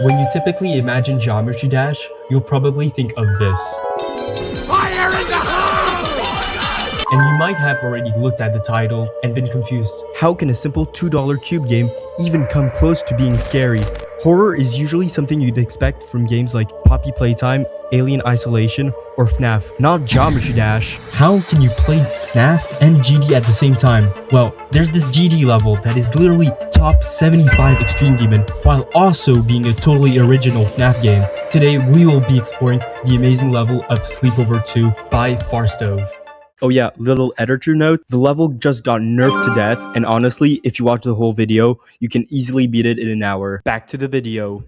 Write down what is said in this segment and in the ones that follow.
When you typically imagine Geometry Dash, you'll probably think of this. Fire in the hole! And you might have already looked at the title and been confused. How can a simple $2 cube game even come close to being scary? Horror is usually something you'd expect from games like Poppy Playtime, Alien Isolation, or FNAF, not Geometry Dash. How can you play FNAF and GD at the same time? Well, there's this GD level that is literally top 75 Extreme Demon, while also being a totally original FNAF game. Today, we will be exploring the amazing level of Sleepover 2 by Farstove. Oh yeah, little editor note, the level just got nerfed to death, and honestly, if you watch the whole video, you can easily beat it in an hour. Back to the video.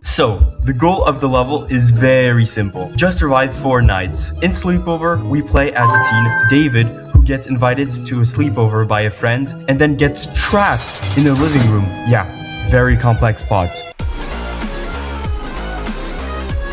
So, the goal of the level is very simple. Just survive 4 nights. In Sleepover, we play as a teen, David, who gets invited to a sleepover by a friend, and then gets trapped in a living room. Yeah, very complex plot.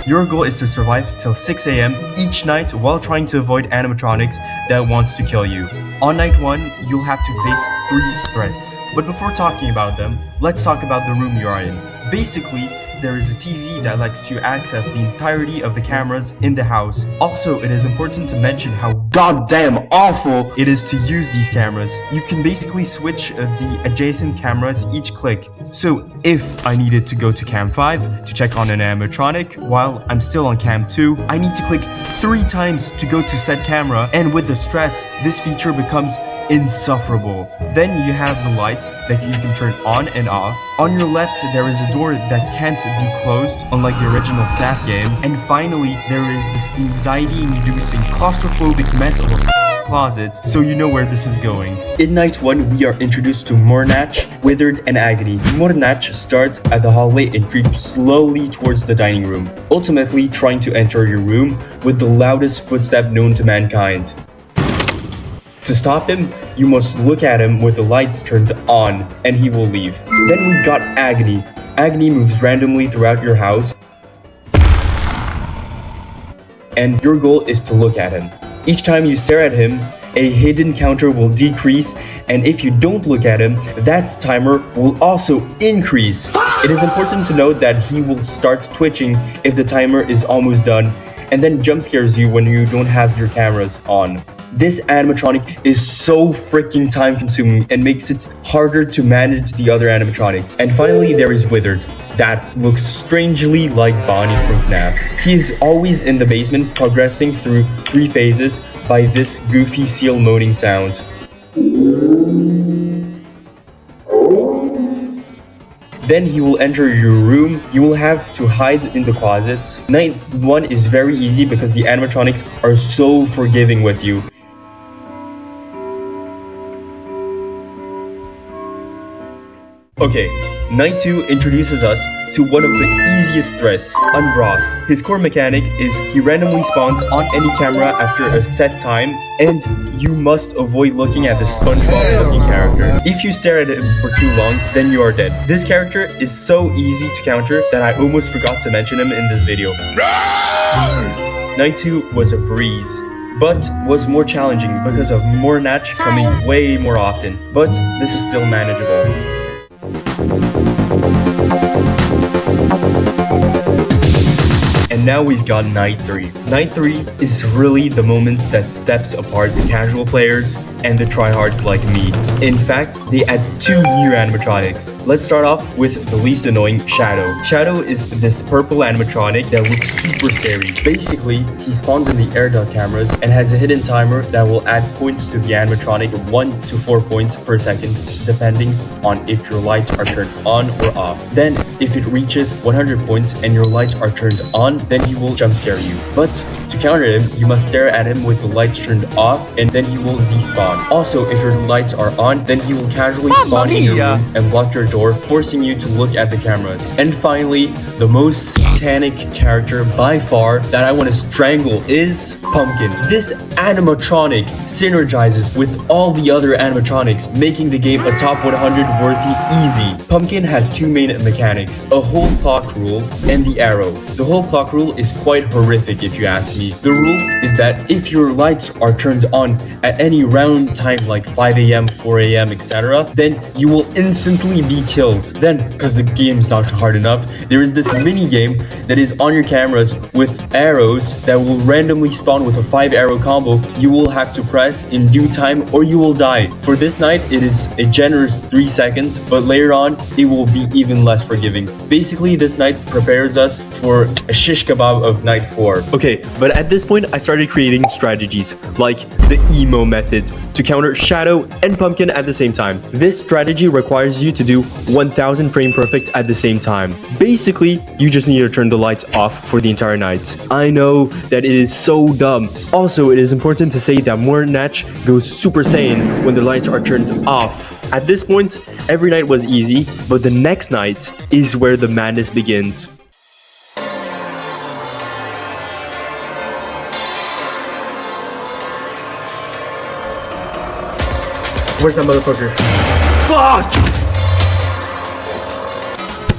Your goal is to survive till 6 AM each night while trying to avoid animatronics that wants to kill you. On night 1, you'll have to face 3 threats. But before talking about them, let's talk about the room you are in. Basically, there is a TV that lets you access the entirety of the cameras in the house. Also, it is important to mention how goddamn awful it is to use these cameras. You can basically switch the adjacent cameras each click. So if I needed to go to cam 5 to check on an animatronic while I'm still on cam 2, I need to click 3 times to go to said camera, and with the stress, this feature becomes insufferable. Then you have the lights that you can turn on and off. On your left, there is a door that can't be closed, unlike the original FNAF game. And finally, there is this anxiety-inducing, claustrophobic mess of a closet, so you know where this is going. In night 1, we are introduced to Mornach, Withered, and Agony. Mornach starts at the hallway and creeps slowly towards the dining room, ultimately trying to enter your room with the loudest footstep known to mankind. To stop him, you must look at him with the lights turned on, and he will leave. Then we got Agony. Agony moves randomly throughout your house, and your goal is to look at him. Each time you stare at him, a hidden counter will decrease, and if you don't look at him, that timer will also increase. It is important to note that he will start twitching if the timer is almost done, and then jump scares you when you don't have your cameras on. This animatronic is so freaking time consuming and makes it harder to manage the other animatronics. And finally, there is Withered, that looks strangely like Bonnie from FNAF. He is always in the basement, progressing through 3 phases by this goofy seal moaning sound. Then he will enter your room. You will have to hide in the closet. Night 1 is very easy because the animatronics are so forgiving with you. Okay, night 2 introduces us to one of the easiest threats, Unbroth. His core mechanic is he randomly spawns on any camera after a set time, and you must avoid looking at the SpongeBob looking character. If you stare at him for too long, then you are dead. This character is so easy to counter that I almost forgot to mention him in this video. Night 2 was a breeze, but was more challenging because of Mornach coming way more often, but this is still manageable. And now we've got Night 3. Night 3 is really the moment that steps apart the casual players and the tryhards like me. In fact, they add 2 new animatronics. Let's start off with the least annoying, Shadow. Shadow is this purple animatronic that looks super scary. Basically, he spawns in the air duct cameras and has a hidden timer that will add points to the animatronic from 1 to 4 points per second, depending on if your lights are turned on or off. Then, if it reaches 100 points and your lights are turned on, then he will jump scare you. But to counter him, you must stare at him with the lights turned off, and then he will despawn. Also, if your lights are on, then he will casually spawn in your room and block your door, forcing you to look at the cameras. And finally, the most satanic character by far that I want to strangle is Pumpkin. This animatronic synergizes with all the other animatronics, making the game a top 100 worthy easy. Pumpkin has 2 main mechanics, a whole clock rule and the arrow. The whole clock rule is quite horrific if you ask me. me. The rule is that if your lights are turned on at any round time like 5 a.m., 4 a.m., etc., then you will instantly be killed. Then, because the game's not hard enough, there is this mini game that is on your cameras with arrows that will randomly spawn with a 5-arrow combo. You will have to press in due time or you will die. For this night, it is a generous 3 seconds, but later on, it will be even less forgiving. Basically, this night prepares us for a shish kebab of night 4. Okay, but at this point, I started creating strategies, like the emo method, to counter Shadow and Pumpkin at the same time. This strategy requires you to do 1000 frame perfect at the same time. Basically, you just need to turn the lights off for the entire night. I know that it is so dumb. Also, it is important to say that Mornach goes Super Saiyan when the lights are turned off. At this point, every night was easy, but the next night is where the madness begins. Where's that motherfucker? Fuck!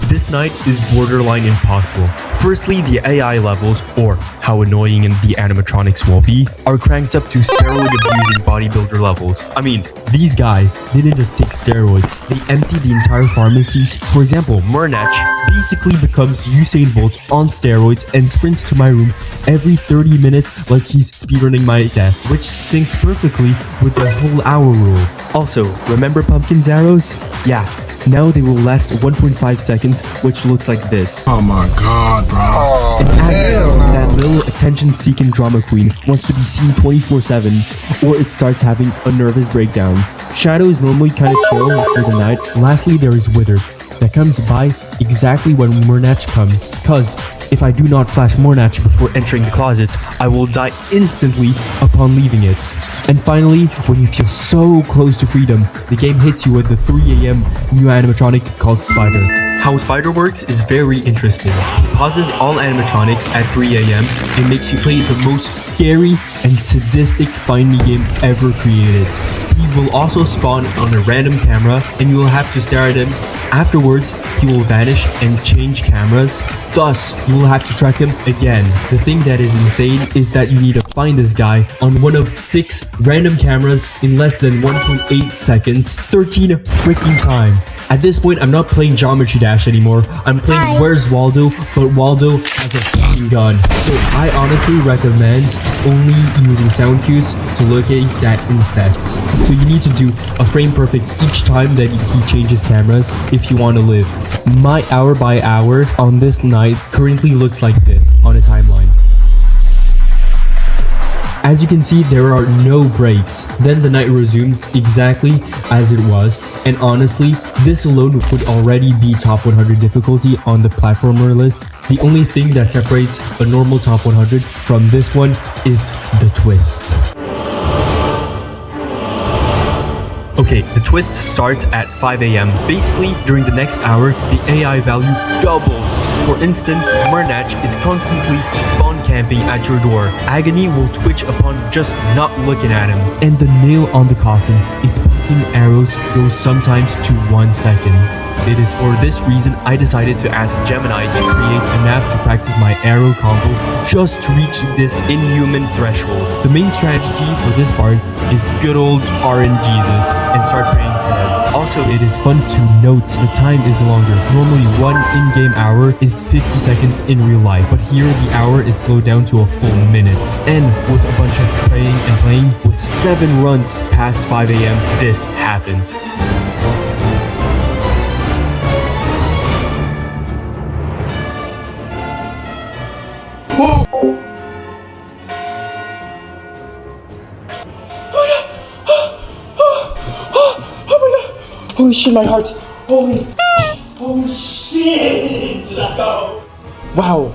This night is borderline impossible. Firstly, the AI levels, or how annoying the animatronics will be, are cranked up to steroid-abusing bodybuilder levels. I mean, these guys didn't just take steroids, they emptied the entire pharmacy. For example, Mornach basically becomes Usain Bolt on steroids and sprints to my room every 30 minutes like he's speedrunning my death, which syncs perfectly with the whole hour rule. Also, remember Pumpkin's arrows? Yeah. Now they will last 1.5 seconds, which looks like this. Oh my god, bro. And that little attention-seeking drama queen wants to be seen 24/7, or it starts having a nervous breakdown. Shadow is normally kind of chill for the night. Lastly, there is Wither, that comes by exactly when Mornach comes, cause if I do not flash Mornach before entering the closet, I will die instantly upon leaving it. And finally, when you feel so close to freedom, the game hits you with the 3 a.m. new animatronic called Spider. How Spider works is very interesting. It pauses all animatronics at 3 a.m. and makes you play the most scary and sadistic Find Me game ever created. He will also spawn on a random camera and you will have to stare at him. Afterwards, he will vanish and change cameras. Thus, you will have to track him again. The thing that is insane is that you need to find this guy on one of 6 random cameras in less than 1.8 seconds, 13 freaking time. At this point, I'm not playing Geometry Dash anymore. I'm playing Where's Waldo, but Waldo has a fucking gun. So I honestly recommend only using sound cues to locate that insect. So you need to do a frame perfect each time that he changes cameras if you want to live. My hour by hour on this night currently looks like this on a timeline. As you can see, there are no breaks. Then the night resumes exactly as it was, and honestly, this alone would already be top 100 difficulty on the platformer list. The only thing that separates a normal top 100 from this one is the twist. Okay, the twist starts at 5 a.m. Basically, during the next hour, the AI value doubles. For instance, Mornach is constantly spawn camping at your door. Agony will twitch upon just not looking at him. And the nail on the coffin is Pumpkin arrows goes sometimes to 1 second. It is for this reason I decided to ask Gemini to create a map to practice my arrow combo just to reach this inhuman threshold. The main strategy for this part is good old RNGesus and start praying to them. Also, it is fun to note the time is longer. Normally, one in-game hour is 50 seconds in real life, but here the hour is slowed down to a full minute. And with a bunch of praying and playing, with 7 runs past 5 a.m., this happened. Holy shit, my heart! Holy shit! Wow,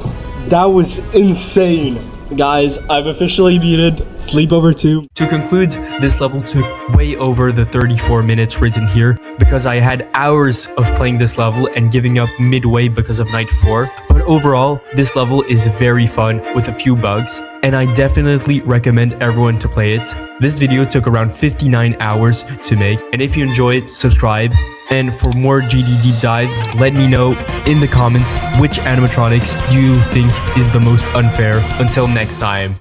that was insane. Guys, I've officially beaten Sleepover 2. To conclude, this level took way over the 34 minutes written here because I had hours of playing this level and giving up midway because of night 4. But overall, this level is very fun with a few bugs, and I definitely recommend everyone to play it. This video took around 59 hours to make, and if you enjoy it, subscribe And for more JD deep dives, let me know in the comments which animatronics you think is the most unfair. Until next time.